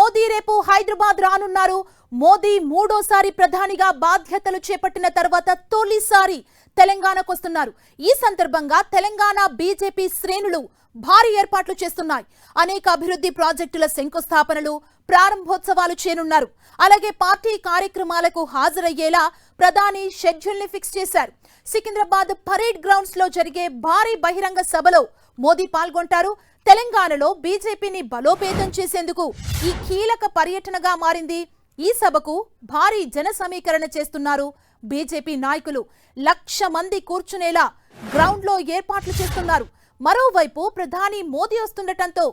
మోదీ రేపు హైదరాబాద్ రానున్నారు. మోదీ మూడోసారి ప్రధానిగా బాధ్యతలు చేపట్టిన తర్వాత తొలిసారి తెలంగాణకు వస్తున్నారు. ఈ సందర్భంగా తెలంగాణ బీజేపీ శ్రేణులు భారీ ఏర్పాట్లు చేస్తున్నాయి. అనేక అభివృద్ధి ప్రాజెక్టుల శంకుస్థాపనలు, ప్రారంభోత్సవాలు చేయనున్నారు. అలాగే పార్టీ కార్యక్రమాలకు హాజరయ్యేలా ప్రధాని షెడ్యూల్ ని ఫిక్స్ చేశారు. సికింద్రాబాద్ పరేడ్ గ్రౌండ్స్ లో జరిగే భారీ బహిరంగ సభలో మోదీ పాల్గొంటారు. తెలంగాణలో బీజేపీని బలోపేతం చేసేందుకు ఈ కీలక పర్యటనగా మారింది. ఈ సభకు భారీ జన సమీకరణ చేస్తున్నారు బీజేపీ నాయకులు. 1,00,000 మంది కూర్చునేలా గ్రౌండ్ లో ఏర్పాట్లు చేస్తున్నారు. మరోవైపు ప్రధాని మోదీ వస్తుండటంతో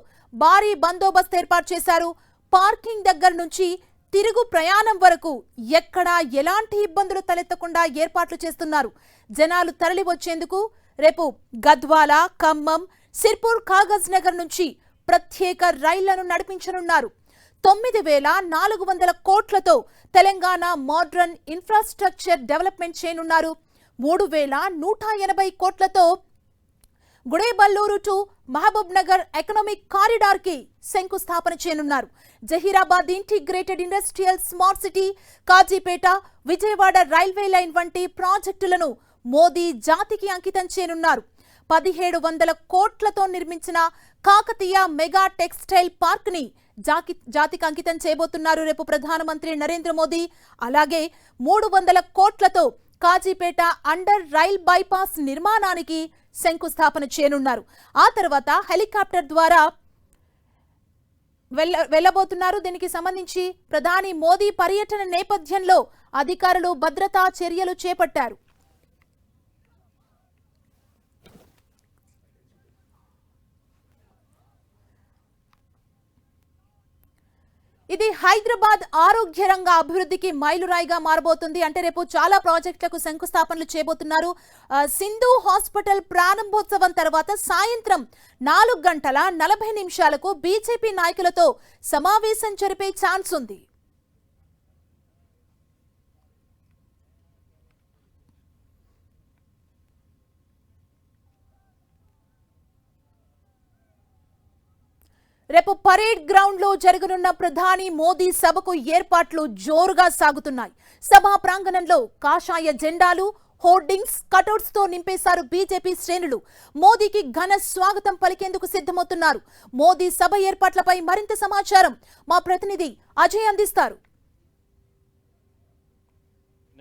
భారీ బందోబస్తు ఏర్పాటు చేశారు. పార్కింగ్ దగ్గర నుంచి తిరుగు ప్రయాణం వరకు ఎక్కడా ఎలాంటి ఇబ్బందులు తలెత్తకుండా ఏర్పాట్లు చేస్తున్నారు. జనాలు తరలి వచ్చేందుకు రేపు గద్వాల, ఖమ్మం, సిర్పూర్, కాగజ్ నగర్ నుంచి ప్రత్యేక రైళ్లను నడిపించనున్నారు. 9,400 కోట్లతో తెలంగాణ మోడ్రన్ ఇన్ఫ్రాస్ట్రక్చర్ డెవలప్మెంట్ చేయనున్నారు. 3,180 కోట్లతో Gudebellur to Mahbub Nagar economic corridor కి శంకుస్థాపన చేయనున్నారు. Zaheerabad integrated industrial smart city, Kazipet, Vijayawada railway line వంటి ప్రాజెక్టులను మోదీ జాతికి అంకితం చేయనున్నారు. 1,700 కోట్లతో నిర్మించిన కాకతీయ మెగా టెక్స్టైల్ పార్క్ ని జాతికి అంకితం చేయబోతున్నారు రేపు ప్రధానమంత్రి నరేంద్ర మోదీ. అలాగే 300 కోట్లతో కాజీపేట అండర్ రైల్ బైపాస్ నిర్మాణానికి శంకుస్థాపన చేయనున్నారు. ఆ తర్వాత హెలికాప్టర్ ద్వారా వెళ్లబోతున్నారు. దీనికి సంబంధించి ప్రధాని మోదీ పర్యటన నేపథ్యంలో అధికారులు భద్రతా చర్యలు చేపట్టారు. ఇది హైదరాబాద్ ఆరోగ్య రంగ అభివృద్ధికి మైలురాయిగా మారబోతుంది. అంటే రేపు చాలా ప్రాజెక్టులకు శంకుస్థాపనలు చేయబోతున్నారు. సింధు హాస్పిటల్ ప్రారంభోత్సవం తర్వాత సాయంత్రం 4:40 బీజేపీ నాయకులతో సమావేశం జరిపే ఛాన్స్ ఉంది. రేపు పరేడ్ గ్రౌండ్ లో జరగనున్న ప్రధాని మోదీ సభకు ఏర్పాట్లు జోరుగా సాగుతున్నాయి. సభా ప్రాంగణంలో కాషాయ జెండాలు, హోర్డింగ్స్, కటౌట్స్ తో నింపేశారు బీజేపీ శ్రేణులు. మోదీకి ఘన స్వాగతం పలికేందుకు సిద్ధమవుతున్నారు. మోదీ సభ ఏర్పాట్లపై మరింత సమాచారం మా ప్రతినిధి అజయ్ అందిస్తారు.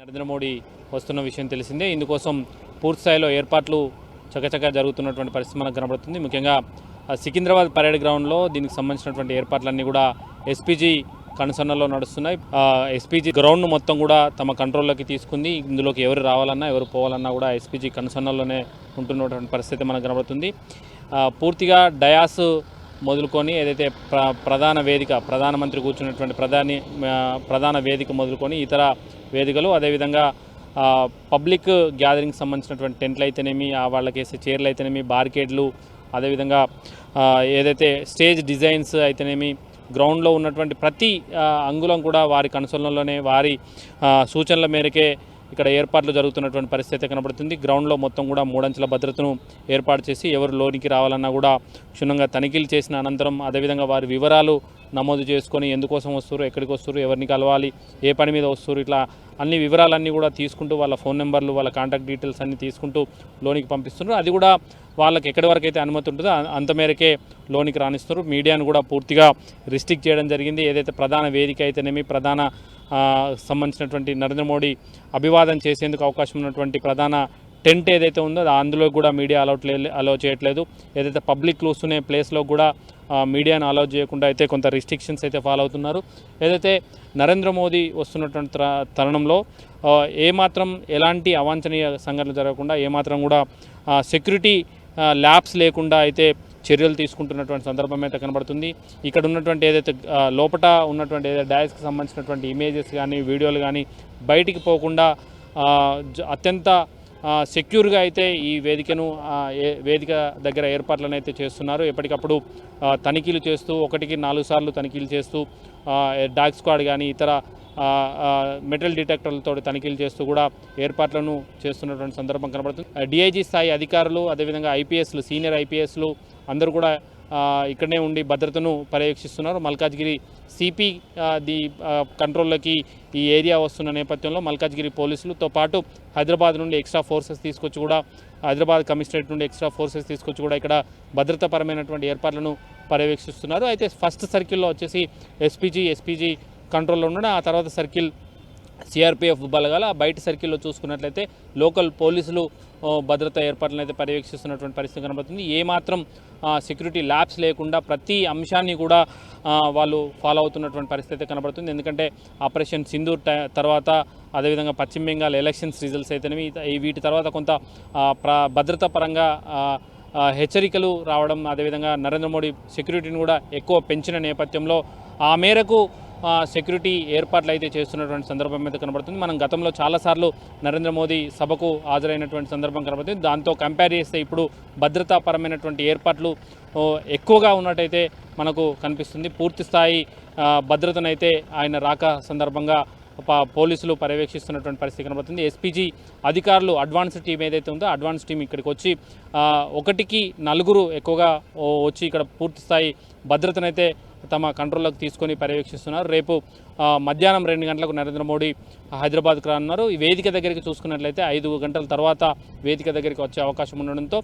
నరేంద్ర మోడీ వస్తున్న విషయం తెలిసిందే. ఇందుకోసం పూర్తిస్థాయిలో ఏర్పాట్లు చకచకా జరుగుతున్నటువంటి పరిస్థితి మనకు కనబడుతుంది. ముఖ్యంగా సికింద్రాబాద్ పరేడ్ గ్రౌండ్లో దీనికి సంబంధించినటువంటి ఏర్పాట్లన్నీ కూడా ఎస్పీజీ కనుసన్నలో నడుస్తున్నాయి. ఎస్పీజీ గ్రౌండ్ మొత్తం కూడా తమ కంట్రోల్లోకి తీసుకుంది. ఇందులోకి ఎవరు రావాలన్నా ఎవరు పోవాలన్నా కూడా ఎస్పీజీ కనుసన్నల్లోనే ఉంటున్నటువంటి పరిస్థితి మనకు కనబడుతుంది. పూర్తిగా డయాస్ మొదలుకొని ఏదైతే ప్రధాన వేదిక, ప్రధానమంత్రి కూర్చున్నటువంటి ప్రధాన వేదిక మొదలుకొని ఇతర వేదికలు, అదేవిధంగా పబ్లిక్ గ్యాదరింగ్కి సంబంధించినటువంటి టెంట్లు అయితేనేమి, వాళ్ళకి వేసే చైర్లు అయితేనేమి, బార్కేడ్లు, అదేవిధంగా ఏదైతే స్టేజ్ డిజైన్స్ అయితేనేమి, గ్రౌండ్లో ఉన్నటువంటి ప్రతి అంగుళం కూడా వారి కనుసన్నల్లోనే, వారి సూచనల మేరకే ఇక్కడ ఏర్పాట్లు జరుగుతున్నటువంటి పరిస్థితి కనబడుతుంది. గ్రౌండ్లో మొత్తం కూడా 3 అంచెల భద్రతను ఏర్పాటు చేసి ఎవరు లోనికి రావాలన్నా కూడా క్షుణ్ణంగా తనిఖీలు చేసిన అనంతరం, అదేవిధంగా వారి వివరాలు నమోదు చేసుకొని ఎందుకోసం వస్తారు, ఎక్కడికి వస్తారు, ఎవరిని కలవాలి, ఏ పని మీద వస్తారు, ఇట్లా అన్ని వివరాలన్నీ కూడా తీసుకుంటూ వాళ్ళ ఫోన్ నెంబర్లు, వాళ్ళ కాంటాక్ట్ డీటెయిల్స్ అన్నీ తీసుకుంటూ లోనికి పంపిస్తున్నారు. అది కూడా వాళ్ళకి ఎక్కడి వరకు అయితే అనుమతి ఉంటుందో అంత మేరకే లోనికి రాణిస్తారు. మీడియాను కూడా పూర్తిగా రిస్ట్రిక్ట్ చేయడం జరిగింది. ఏదైతే ప్రధాన వేదిక అయితేనేమి, ప్రధాన సంబంధించినటువంటి నరేంద్ర మోడీ అభివాదం చేసేందుకు అవకాశం ఉన్నటువంటి ప్రధాన టెంట్ ఏదైతే ఉందో అందులో కూడా మీడియా అలౌ చేయట్లేదు. ఏదైతే పబ్లిక్ కూర్చునే ప్లేస్లో కూడా మీడియాను అలౌ చేయకుండా అయితే కొంత రిస్ట్రిక్షన్స్ అయితే ఫాలో అవుతున్నారు. ఏదైతే నరేంద్ర మోదీ వస్తున్నటువంటి తరుణంలో ఏమాత్రం ఎలాంటి అవాంఛనీయ సంఘటనలు జరగకుండా, ఏమాత్రం కూడా సెక్యూరిటీ ల్యాబ్స్ లేకుండా అయితే చర్యలు తీసుకుంటున్నటువంటి సందర్భం అయితే కనబడుతుంది. ఇక్కడ ఉన్నటువంటి ఏదైతే లోపల ఉన్నటువంటి ఏదైతే డయాస్కి సంబంధించినటువంటి ఇమేజెస్ కానీ, వీడియోలు కానీ బయటికి పోకుండా అత్యంత సెక్యూర్గా అయితే ఈ వేదిక దగ్గర ఏర్పాట్లను అయితే చేస్తున్నారు. ఎప్పటికప్పుడు తనిఖీలు చేస్తూ 1కి 4 సార్లు తనిఖీలు చేస్తూ డాగ్ స్క్వాడ్ కానీ ఇతర మెటల్ డిటెక్టర్లతో తనిఖీలు చేస్తూ కూడా ఏర్పాట్లను చేస్తున్నటువంటి సందర్భం కనబడుతుంది. డిఐజీ స్థాయి అధికారులు, అదేవిధంగా ఐపీఎస్లు, సీనియర్ ఐపీఎస్లు అందరూ కూడా ఇక్కడనే ఉండి భద్రతను పర్యవేక్షిస్తున్నారు. మల్కాజ్గిరి సిపి కంట్రోల్లోకి ఈ ఏరియా వస్తున్న నేపథ్యంలో మల్కాజ్గిరి పోలీసులతో పాటు హైదరాబాద్ నుండి ఎక్స్ట్రా ఫోర్సెస్ తీసుకొచ్చి కూడా హైదరాబాద్ కమిషనరేట్ నుండి ఎక్స్ట్రా ఫోర్సెస్ తీసుకొచ్చి కూడా ఇక్కడ భద్రతాపరమైనటువంటి ఏర్పాట్లను పర్యవేక్షిస్తున్నారు. అయితే ఫస్ట్ సర్కిల్లో వచ్చేసి ఎస్పీజీ కంట్రోల్లో ఉండడం, ఆ తర్వాత సర్కిల్ సిఆర్పిఎఫ్ బలగాల, బయట సర్కిల్లో చూసుకున్నట్లయితే లోకల్ పోలీసులు భద్రతా ఏర్పాట్లను అయితే పర్యవేక్షిస్తున్నటువంటి పరిస్థితి కనబడుతుంది. ఏమాత్రం సెక్యూరిటీ ల్యాబ్స్ లేకుండా ప్రతి అంశాన్ని కూడా వాళ్ళు ఫాలో అవుతున్నటువంటి పరిస్థితి కనబడుతుంది. ఎందుకంటే ఆపరేషన్ సింధూర్ తర్వాత అదేవిధంగా పశ్చిమ బెంగాల్ ఎలక్షన్స్ రిజల్ట్స్ అయితేనేవి వీటి తర్వాత కొంత భద్రతా పరంగా హెచ్చరికలు రావడం, అదేవిధంగా నరేంద్ర మోడీ సెక్యూరిటీని కూడా ఎక్కువ పెంచిన నేపథ్యంలో ఆ మేరకు సెక్యూరిటీ ఏర్పాట్లు అయితే చేస్తున్నటువంటి సందర్భం అయితే కనబడుతుంది. మనం గతంలో చాలాసార్లు నరేంద్ర మోదీ సభకు హాజరైనటువంటి సందర్భం కనబడుతుంది. దాంతో కంపేర్ చేస్తే ఇప్పుడు భద్రతాపరమైనటువంటి ఏర్పాట్లు ఎక్కువగా ఉన్నట్టయితే మనకు కనిపిస్తుంది. పూర్తి స్థాయి భద్రతనైతే ఆయన రాక సందర్భంగా పోలీసులు పర్యవేక్షిస్తున్నటువంటి పరిస్థితి కనబడుతుంది. ఎస్పీజీ అధికారులు అడ్వాన్స్ టీం ఏదైతే ఉందో అడ్వాన్స్ టీం ఇక్కడికి వచ్చి 1కి 4 ఎక్కువగా వచ్చి ఇక్కడ పూర్తి స్థాయి భద్రతనైతే తమ కంట్రోల్లోకి తీసుకొని పర్యవేక్షిస్తున్నారు. రేపు మధ్యాహ్నం 2 గంటలకు నరేంద్ర మోడీ హైదరాబాద్కు రానున్నారు. ఈ వేదిక దగ్గరికి చూసుకున్నట్లయితే 5 గంటల తర్వాత వేదిక దగ్గరికి వచ్చే అవకాశం ఉండడంతో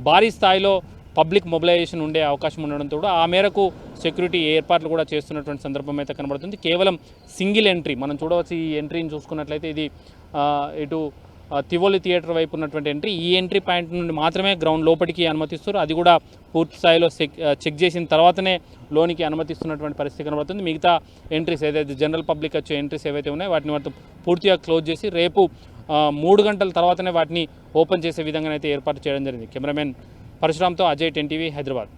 భారీ స్థాయిలో పబ్లిక్ మొబిలైజేషన్ ఉండే అవకాశం ఉండడంతో కూడా ఆ మేరకు సెక్యూరిటీ ఏర్పాట్లు కూడా చేస్తున్నటువంటి సందర్భం అయితే కనబడుతుంది. కేవలం సింగిల్ ఎంట్రీ మనం చూడవచ్చు. ఈ ఎంట్రీని చూసుకున్నట్లయితే ఇది ఇటు తివోలి థియేటర్ వైపు ఉన్నటువంటి ఎంట్రీ. ఈ ఎంట్రీ పాయింట్ నుండి మాత్రమే గ్రౌండ్ లోపలికి అనుమతిస్తారు. అది కూడా పూర్తి స్థాయిలో చెక్ చేసిన తర్వాతనే లోనికి అనుమతిస్తున్నటువంటి పరిస్థితి కనబడుతుంది. మిగతా ఎంట్రీస్ ఏదైతే జనరల్ పబ్లిక్ వచ్చే ఎంట్రీస్ ఏవైతే ఉన్నాయో వాటిని మొత్తం పూర్తిగా క్లోజ్ చేసి రేపు 3 గంటల తర్వాతనే వాటిని ఓపెన్ చేసే విధంగానైతే ఏర్పాటు చేయడం జరిగింది. కెమెరామెన్ పరశురామ్తో అజయ్, 10 టీవీ, హైదరాబాద్.